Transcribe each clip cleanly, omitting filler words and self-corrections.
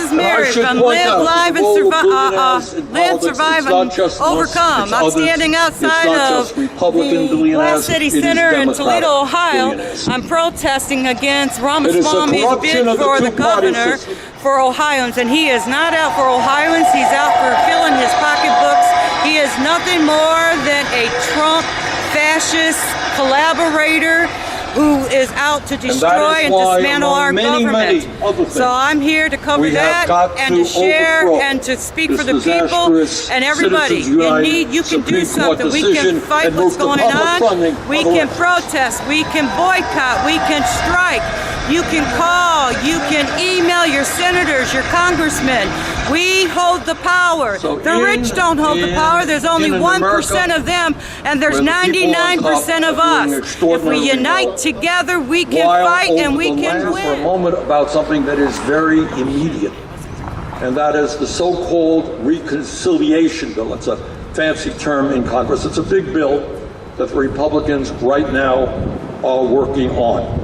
is Mary from Live, Live, and Survive and Overcome. I'm standing outside of the Glass City Center in Toledo, Ohio. I'm protesting against Ramaswamy's bid for the governor for Ohioans, and he is not out for Ohioans. He's out for filling his pocketbooks. He is nothing more than a Trump fascist collaborator who is out to destroy and dismantle our government. So I'm here to cover that and to share and to speak for the people and everybody. You can do something. We can fight what's going on. We can protest. We can boycott. We can strike. You can call. You can email your senators, your congressmen. We hold the power. The rich don't hold the power. There's only 1% of them, and there's 99% of us. If we unite together, we can fight and we can win. For a moment about something that is very immediate, and that is the so-called reconciliation bill. It's a fancy term in Congress. It's a big bill that the Republicans right now are working on.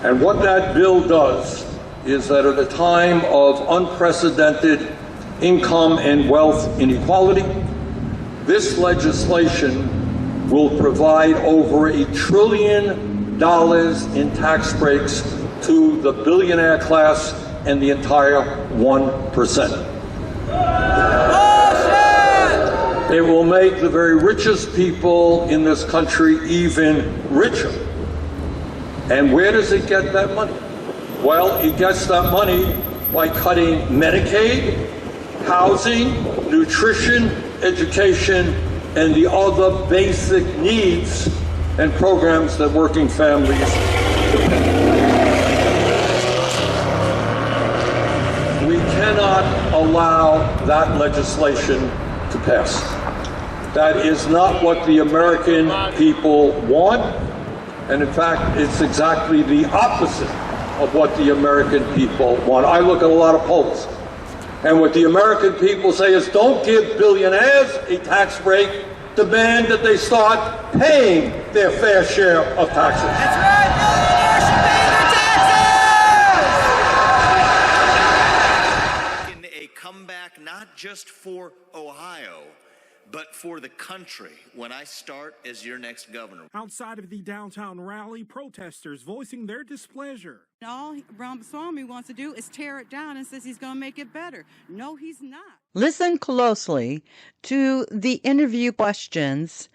And what that bill does is that at a time of unprecedented income and wealth inequality, this legislation will provide over $1 trillion in tax breaks to the billionaire class and the entire 1%. It will make the very richest people in this country even richer. And where does it get that money? Well, it gets that money by cutting Medicaid, housing, nutrition, education, and the other basic needs and programs that working families depend on. We cannot allow that legislation to pass. That is not what the American people want, and in fact, it's exactly the opposite of what the American people want. I look at a lot of polls, and what the American people say is, don't give billionaires a tax break, demand that they start paying their fair share of taxes. That's right, billionaires should pay their taxes! A comeback not just for Ohio, but for the country when I start as your next governor. Outside of the downtown rally, protesters voicing their displeasure. All Ramaswamy wants to do is tear it down and says he's going to make it better. No, he's not. Listen closely to the interview questions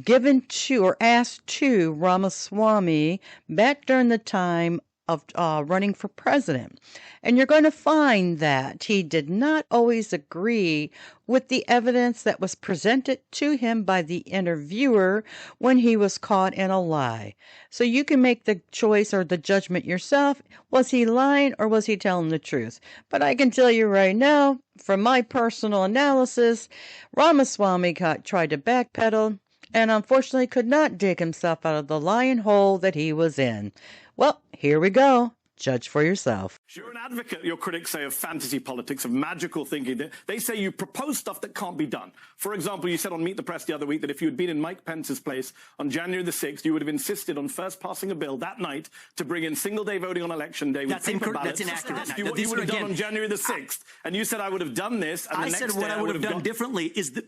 given to or asked to Ramaswamy back during the time of running for president. And you're going to find that he did not always agree with the evidence that was presented to him by the interviewer when he was caught in a lie. So you can make the choice or the judgment yourself. Was he lying or was he telling the truth? But I can tell you right now, from my personal analysis, Ramaswamy tried to backpedal and unfortunately could not dig himself out of the lion hole that he was in. Well, here we go. Judge for yourself. You're an advocate, your critics say, of fantasy politics, of magical thinking. They say you propose stuff that can't be done. For example, you said on Meet the Press the other week that if you had been in Mike Pence's place on January the 6th, you would have insisted on first passing a bill that night to bring in single-day voting on Election Day with paper ballots. That's inaccurate. What you would have done on January the 6th. And you said I would have done this. And I said what I would have done differently is that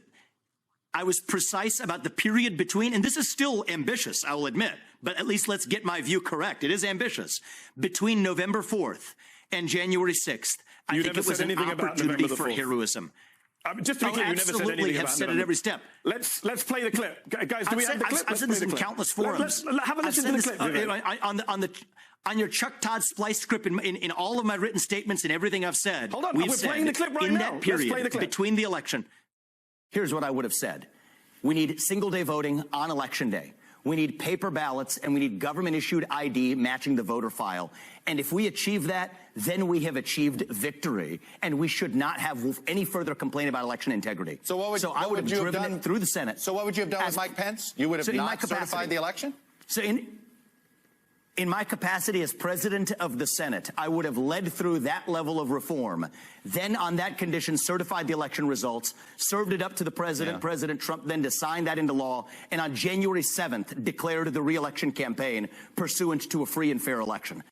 I was precise about the period between, and this is still ambitious, I will admit, but at least let's get my view correct. It is ambitious. Between November 4th and January 6th, I think it was an opportunity for heroism. Just to be clear, you never said anything about said it every step. Let's play the clip. Guys, do we have the clip? I've said this in countless forums. Let's have a listen to the clip. On your Chuck Todd splice script, in all of my written statements and everything I've said, hold on, we're playing the clip right in now. That period between the election. Here's what I would have said. We need single-day voting on Election Day. We need paper ballots, and we need government-issued ID matching the voter file. And if we achieve that, then we have achieved victory, and we should not have any further complaint about election integrity. So what would I would have driven it through the Senate. So what would you have done with Mike Pence? You would have not certified the election? So in my capacity as president of the Senate, I would have led through that level of reform. Then on that condition, certified the election results, served it up to the president, President Trump, then to sign that into law, and on January 7th, declared the re-election campaign pursuant to a free and fair election.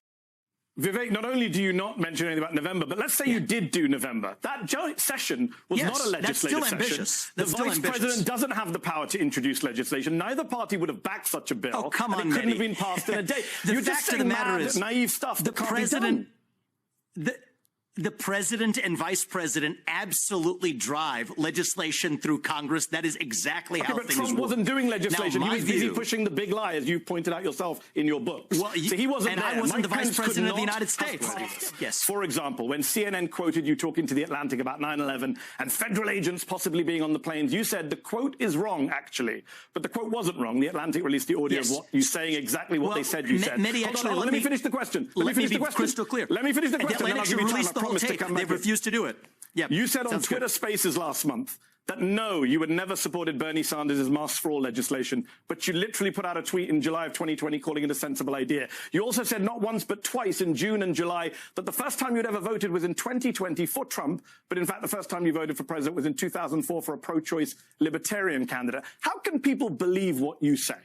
Vivek, not only do you not mention anything about November, but let's say you did do November. That joint session was not a legislative session. The vice president doesn't have the power to introduce legislation. Neither party would have backed such a bill. Oh, come on, and it couldn't have been passed in a day. The fact of the matter is, naive stuff. The president, the president and vice president absolutely drive legislation through Congress. That is exactly how things work. Trump wasn't doing legislation. Now, he was busy pushing the big lie, as you pointed out yourself in your books. Well, so he wasn't and there. I wasn't Mike the vice Pence president of the could not United States. Yes. For example, when CNN quoted you talking to The Atlantic about 9/11 and federal agents possibly being on the planes, you said the quote is wrong, actually. But the quote wasn't wrong. The Atlantic released the audio of what you saying exactly what they said you said. Let me finish the question. Let me be crystal clear. Let me finish the question. The Atlantic should release the whole tape. They refused to do it. Yeah, you said on Twitter Spaces last month that no, you had never supported Bernie Sanders' mask for all legislation, but you literally put out a tweet in July of 2020 calling it a sensible idea. You also said not once but twice in June and July that the first time you'd ever voted was in 2020 for Trump, but in fact the first time you voted for president was in 2004 for a pro-choice libertarian candidate. How can people believe what you say?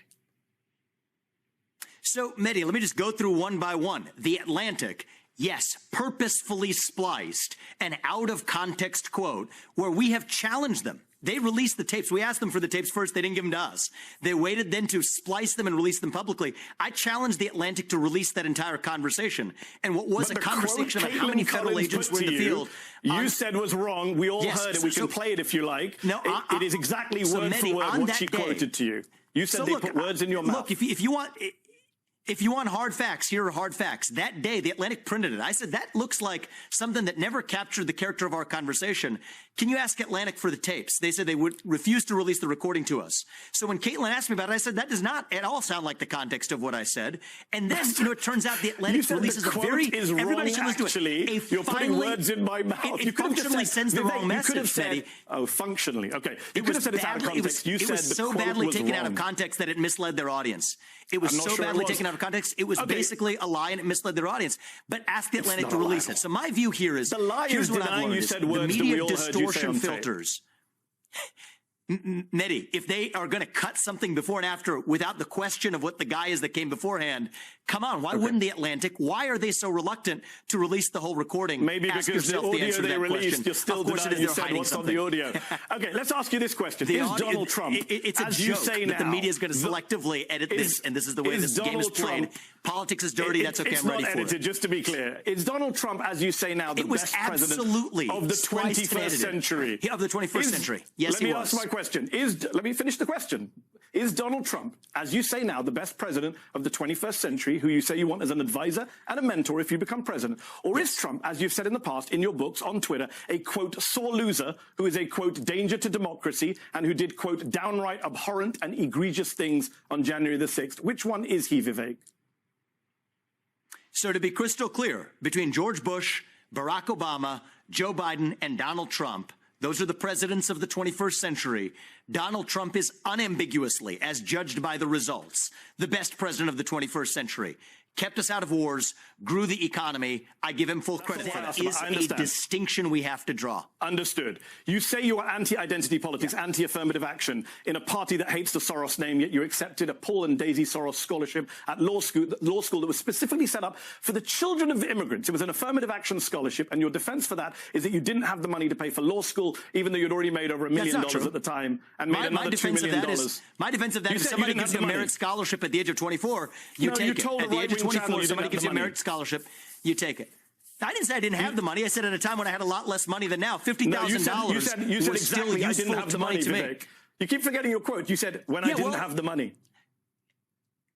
So, Mehdi, let me just go through one by one. The Atlantic, yes, purposefully spliced an out-of-context quote where we have challenged them. They released the tapes. We asked them for the tapes first. They didn't give them to us. They waited then to splice them and release them publicly. I challenged the Atlantic to release that entire conversation. And what was a conversation about how many federal agents were in the field. You said was wrong. We all heard it. We can play it if you like. No, it is exactly word for word what she quoted to you. You said they put words in your mouth. Look, if you want... If you want hard facts, here are hard facts. That day, The Atlantic printed it. I said, that looks like something that never captured the character of our conversation. Can you ask Atlantic for the tapes? They said they would refuse to release the recording to us. So when Caitlin asked me about it, I said, that does not at all sound like the context of what I said. And then, it turns out The Atlantic releases a very, everybody should listen to it. You're putting words in my mouth. It functionally sends the wrong message, you could have said, oh, functionally. Okay. You could have said it's out of context. You said the quote was wrong. It was so badly taken out of context that it misled their audience. It was so badly taken out of context. It was basically a lie and it misled their audience. But ask the Atlantic to release it. So my view here is, here's what I've learned. The media distortion filters. Mehdi, if they are going to cut something before and after without the question of what the guy is that came beforehand, come on, why wouldn't the Atlantic? Why are they so reluctant to release the whole recording? Maybe because the audio they released, you're still denying you said what's on the audio. Okay, let's ask you this question. Is Donald Trump, it's a joke that the media is going to selectively edit this, and this is the way this game is played. Politics is dirty, that's okay, I'm ready for it. It's not edited, just to be clear. Is Donald Trump, as you say now, the best president of the 21st century? Of the 21st century. Yes, he was. Let me ask my question. Let me finish the question. Is Donald Trump, as you say now, the best president of the 21st century, who you say you want as an advisor and a mentor if you become president? Or is Trump, as you've said in the past in your books on Twitter, a, quote, sore loser who is a, quote, danger to democracy and who did, quote, downright abhorrent and egregious things on January the 6th? Which one is he, Vivek? So to be crystal clear, between George Bush, Barack Obama, Joe Biden, and Donald Trump, those are the presidents of the 21st century. Donald Trump is unambiguously, as judged by the results, the best president of the 21st century. Kept us out of wars, grew the economy. I give him full credit for that. Is a distinction we have to draw. Understood. You say you are anti-identity politics, anti-affirmative action in a party that hates the Soros name, yet you accepted a Paul and Daisy Soros scholarship at law school that was specifically set up for the children of immigrants. It was an affirmative action scholarship, and your defense for that is that you didn't have the money to pay for law school, even though you'd already made over $1 million at the time, and made another $2 million. My defense of that is somebody gives you a merit scholarship at the age of 24, you take it. At the age of 24, somebody gives you a merit scholarship, you take it. I didn't say I didn't have the money. I said at a time when I had a lot less money than now, $50,000 you said exactly I didn't have the money to make. You keep forgetting your quote. You said, when I didn't have the money.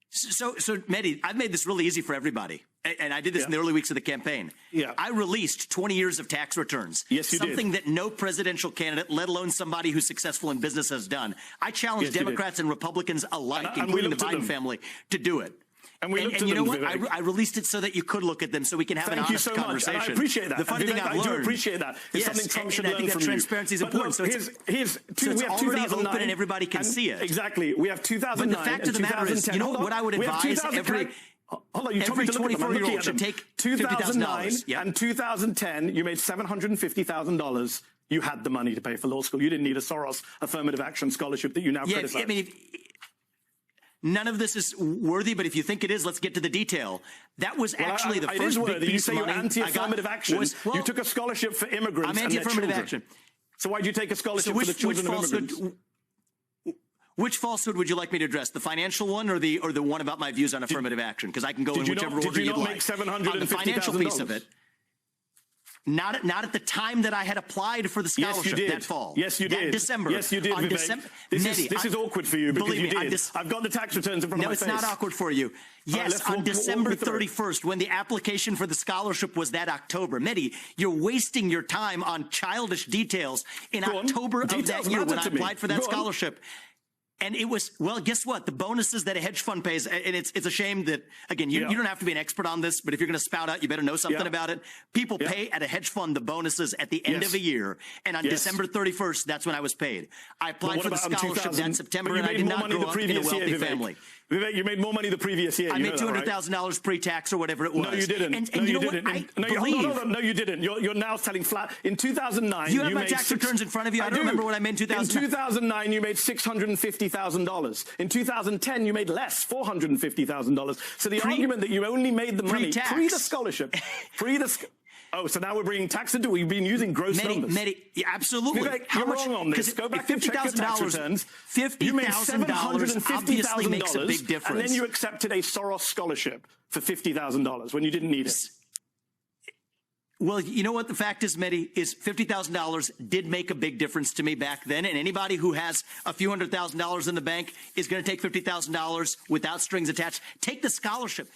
So, Mehdi, I've made this really easy for everybody. And I did this in the early weeks of the campaign. I released 20 years of tax returns. Yes, you did. Something that no presidential candidate, let alone somebody who's successful in business, has done. I challenged Democrats and Republicans alike, including the Biden family, to do it. And you know what? I released it so that you could look at them, so we can have an honest conversation. Much. And I appreciate that. The funny thing I've learned, I do appreciate that. It's something Trump should learn from you. Transparency is important. So it's already open and everybody can see it. Exactly. We have 2009. But the fact of the matter is, you know what I would advise every 24-year-old should take 2009 and 2010. You made $750,000. You had the money to pay for law school. You didn't need a Soros affirmative action scholarship that you now criticize. I mean, none of this is worthy, but if you think it is, let's get to the detail. That was actually the it first is big worthy. piece You say of money you're anti-affirmative action. Well, you took a scholarship for immigrants. I'm anti-affirmative action. So why did you take a scholarship for the children of immigrants? Which falsehood would you like me to address? The financial one or the one about my views on affirmative action? Because I can go in whichever order you'd like. Did you not make $750,000? On the financial piece of it. Not at the time that I had applied for the scholarship that fall. Yes, you did. That December. Yes, you did, Vivek. This is awkward for you because you did. I've got the tax returns in front of my face. No, it's not awkward for you. Yes, on December 31st, when the application for the scholarship was that October. Mehdi, you're wasting your time on childish details. In October of that year, when I applied for that scholarship, and it was, well, guess what? The bonuses that a hedge fund pays, and it's a shame that, again, you don't have to be an expert on this, but if you're going to spout out, you better know something about it. People pay at a hedge fund the bonuses at the end of a year, and on December 31st, that's when I was paid. I applied for the scholarship that September, and I did not grow up in a wealthy family. Vivek, you made more money the previous year. I made $200,000 pre-tax or whatever it was. No, you didn't. And you know what? No, you didn't. You're now telling flat. In 2009, you have my tax returns in front of you. I don't remember what I made in 2009. In 2009, you made $650,000. In 2010, you made less, $450,000. So the argument that you only made the money pre the scholarship, Oh, so now we're bringing tax into it. We've been using gross numbers. Absolutely. Vivek, you're wrong on this. Go back and check your tax returns. You made $750,000 makes a big difference. And then you accepted a Soros scholarship for $50,000 when you didn't need it. Well, you know what the fact is, Mehdi, is $50,000 did make a big difference to me back then. And anybody who has a few $100,000 in the bank is going to take $50,000 without strings attached. Take the scholarship.